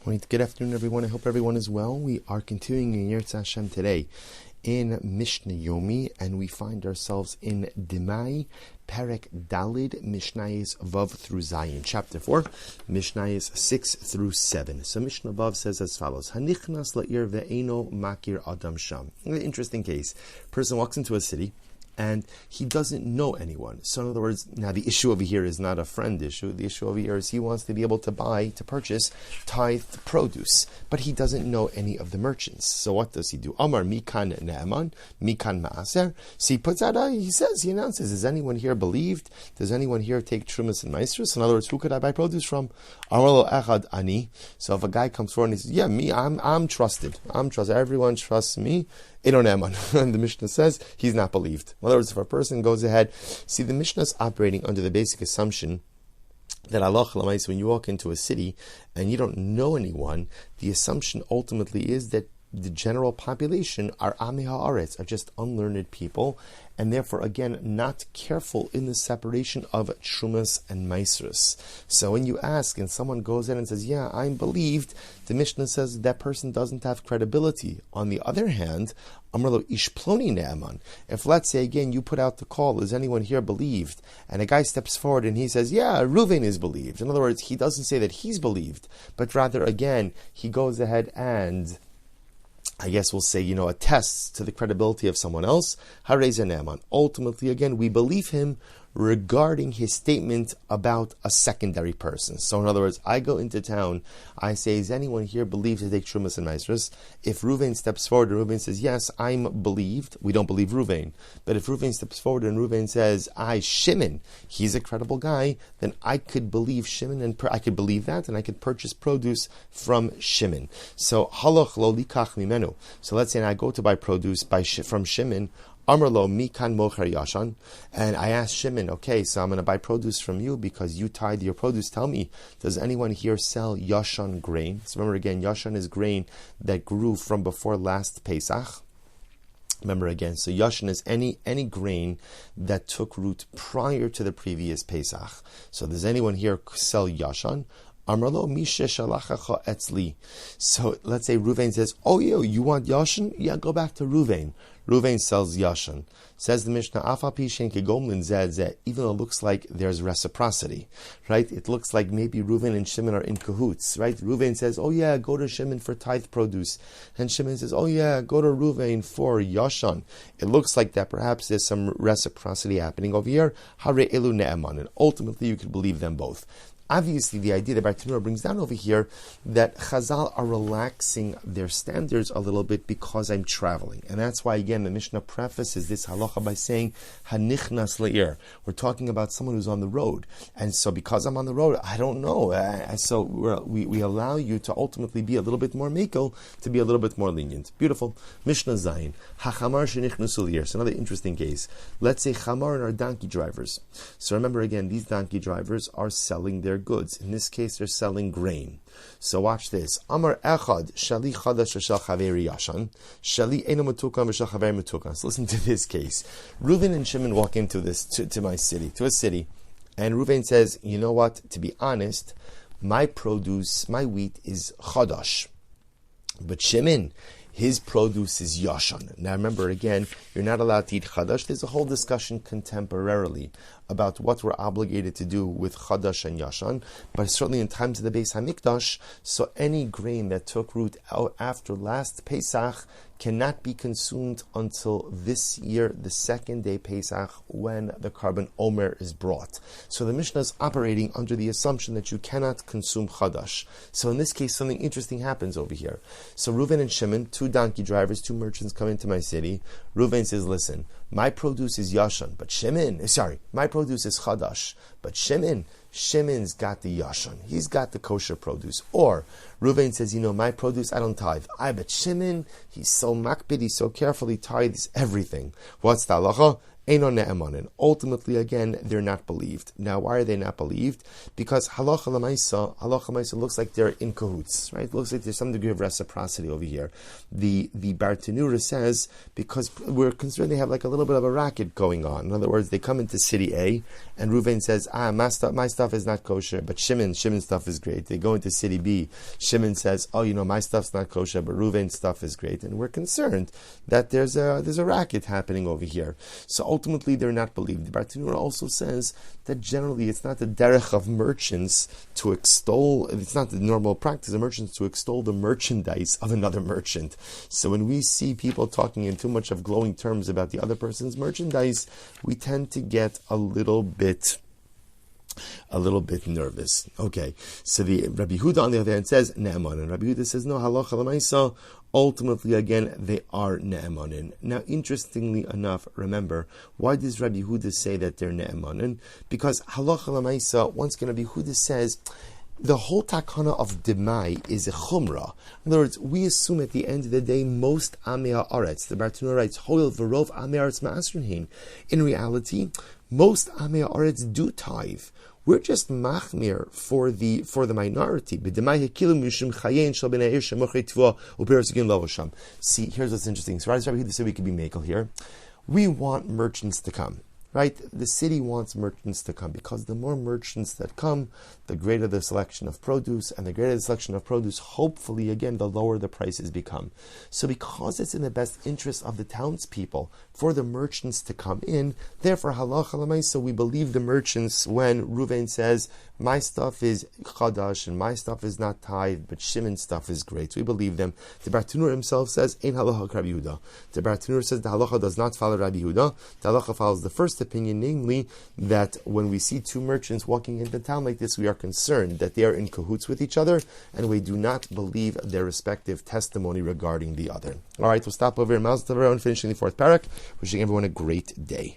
Right, good afternoon, everyone. I hope everyone is well. We are continuing in Yirtzeh Hashem today in Mishna Yomi, and we find ourselves in Demai, Perek Dalid, Mishnayis Vav through Zayin, chapter 4, Mishnayis 6 through 7. So Mishnah Vav says as follows: Hanichnas la'ir ve'eno makir adam sham. An interesting case. Person walks into a city and he doesn't know anyone. So in other words, now the issue over here is not a friend issue. The issue over here is he wants to be able to purchase tithed produce, but he doesn't know any of the merchants. So what does he do? Amar mikan ne'eman, mikan ma'aser. So he puts out, he announces, is anyone here believed? Does anyone here take trumas and maestros? In other words, who could I buy produce from? Amar echad ani. So if a guy comes forward and he says, yeah, me, I'm trusted. Everyone trusts me. And the Mishnah says he's not believed. In other words, if a person goes ahead, see, the Mishnah is operating under the basic assumption that Allah Chalamais, when you walk into a city and you don't know anyone, the assumption ultimately is that the general population are Amei Haaretz, are just unlearned people, and therefore, again, not careful in the separation of Trumas and Maisrus. So when you ask and someone goes in and says, yeah, I'm believed, the Mishnah says that person doesn't have credibility. On the other hand, Amrlo Ishploni Ne'aman. If, let's say, again, you put out the call, is anyone here believed? And a guy steps forward and he says, yeah, Reuven is believed. In other words, he doesn't say that he's believed, but rather, again, he goes ahead and, I guess we'll say, attests to the credibility of someone else. Hareza Ne'aman. Ultimately, again, we believe him regarding his statement about a secondary person. So in other words, I go into town, I say, is anyone here believed to take Trumas and Maestros? If Reuven steps forward and Reuven says, yes, I'm believed, we don't believe Reuven. But if Reuven steps forward and Reuven says, Shimon, he's a credible guy, then I could believe Shimon, and I could believe that, and I could purchase produce from Shimon. So halach lo likach mimenu. So let's say I go to buy produce from Shimon, Amrlo mikan mocher yashan, and I asked Shimon, okay, so I'm going to buy produce from you because you tied your produce. Tell me, does anyone here sell yashan grain? So remember again, yashan is grain that grew from before last Pesach. Remember again, so yashan is any grain that took root prior to the previous Pesach. So does anyone here sell yashan? Amrlo mishe shalachacha etzli. So let's say Reuven says, oh, you want yashan? Yeah, go back to Reuven. Reuven sells yashan. Says the Mishnah, Afa pishen kegomlin zeh, even though it looks like there's reciprocity, right? It looks like maybe Reuven and Shimon are in cahoots, right? Reuven says, oh yeah, go to Shimon for tithe produce. And Shimon says, oh yeah, go to Reuven for yashan. It looks like that perhaps there's some reciprocity happening over here. Hare elu ne'eman. And ultimately you could believe them both. Obviously, the idea that Bartanura brings down over here, that Chazal are relaxing their standards a little bit because I'm traveling. And that's why, again, the Mishnah prefaces this halacha by saying, Hanichnas le'ir. We're talking about someone who's on the road. And so because I'm on the road, I don't know. So we allow you to ultimately be a little bit more mekel, to be a little bit more lenient. Beautiful. Mishnah Zayin. Hachamar shenichnusu le'ir. So another interesting case. Let's say Chamar and our donkey drivers. So remember again, these donkey drivers are selling their goods. In this case, they're selling grain. So watch this. Amar echad shali chadash shel chaveri yashan shali eno metukan v'shel chaveri metukan. So listen to this case. Reuven and Shimon walk into a city, and Reuven says, you know what? To be honest, my produce, my wheat is chadash, but Shimon, his produce is yashan. Now remember again, you're not allowed to eat chadash. There's a whole discussion contemporarily about what we're obligated to do with chadash and yashan, but certainly in times of the Beis Hamikdash, so any grain that took root out after last Pesach cannot be consumed until this year, the second day Pesach, when the carbon omer is brought. So the Mishnah is operating under the assumption that you cannot consume chadash. So in this case, something interesting happens over here. So Reuven and Shimon, two donkey drivers, two merchants come into my city. Reuven says, listen, my produce is yashan, but my produce is chadash, but Shimon's got the yashan. He's got the kosher produce. Or Reuven says, my produce, I don't tithe. But Shimon, he's so makbid, he's so careful, he tithes everything. What's the halacha? Eino ne'emanin. Ultimately, again, they're not believed. Now, why are they not believed? Because halacha l'maisa looks like they're in cahoots, right? It looks like there's some degree of reciprocity over here. The Bartenura says, because we're concerned they have like a little bit of a racket going on. In other words, they come into city A, and Reuven says, my stuff is not kosher, but Shimon's stuff is great. They go into city B. Shimon says, my stuff's not kosher, but Reuven's stuff is great. And we're concerned that there's a racket happening over here. So ultimately, they're not believed. The Bartenura also says that generally it's not the derech of merchants to extol, it's not the normal practice of merchants to extol the merchandise of another merchant. So when we see people talking in too much of glowing terms about the other person's merchandise, we tend to get a little bit nervous. Okay, so the Rabbi Huda on the other hand says ne'eman, and Rabbi Huda says no, halacha l'maisa. Ultimately, again, they are ne'emanin. Now, interestingly enough, remember, why does Rabbi Huda say that they're ne'emanin? Because halacha l'maisa, once again, Rabbi Huda says the whole takana of Demai is a chumrah. In other words, we assume at the end of the day, most Amei Haaretz, the Bartenura writes, Hoil v'rov Amei Haaretz ma'asrinhin. In reality, most Amei Haaretz do tithe. We're just machmir for the minority. See, here's what's interesting. So, Rabbi Huda said we could be makel here. We want merchants to come. Right? The city wants merchants to come because the more merchants that come, the greater the selection of produce, and the greater the selection of produce, hopefully, again, the lower the prices become. So because it's in the best interest of the townspeople for the merchants to come in, therefore, halacha l'maisa, we believe the merchants when Reuven says, my stuff is chadash and my stuff is not tithe, but Shimon's stuff is great. So we believe them. The Bartenura himself says, Ein halacha Rabbi Yehuda. The Bartenura says the halacha does not follow Rabbi Yehuda. The halacha follows the first opinion, namely that when we see two merchants walking into town like this, we are concerned that they are in cahoots with each other, and we do not believe their respective testimony regarding the other. All right, we'll stop over here. Mazel tov, everyone, finishing the fourth parak. Wishing everyone a great day.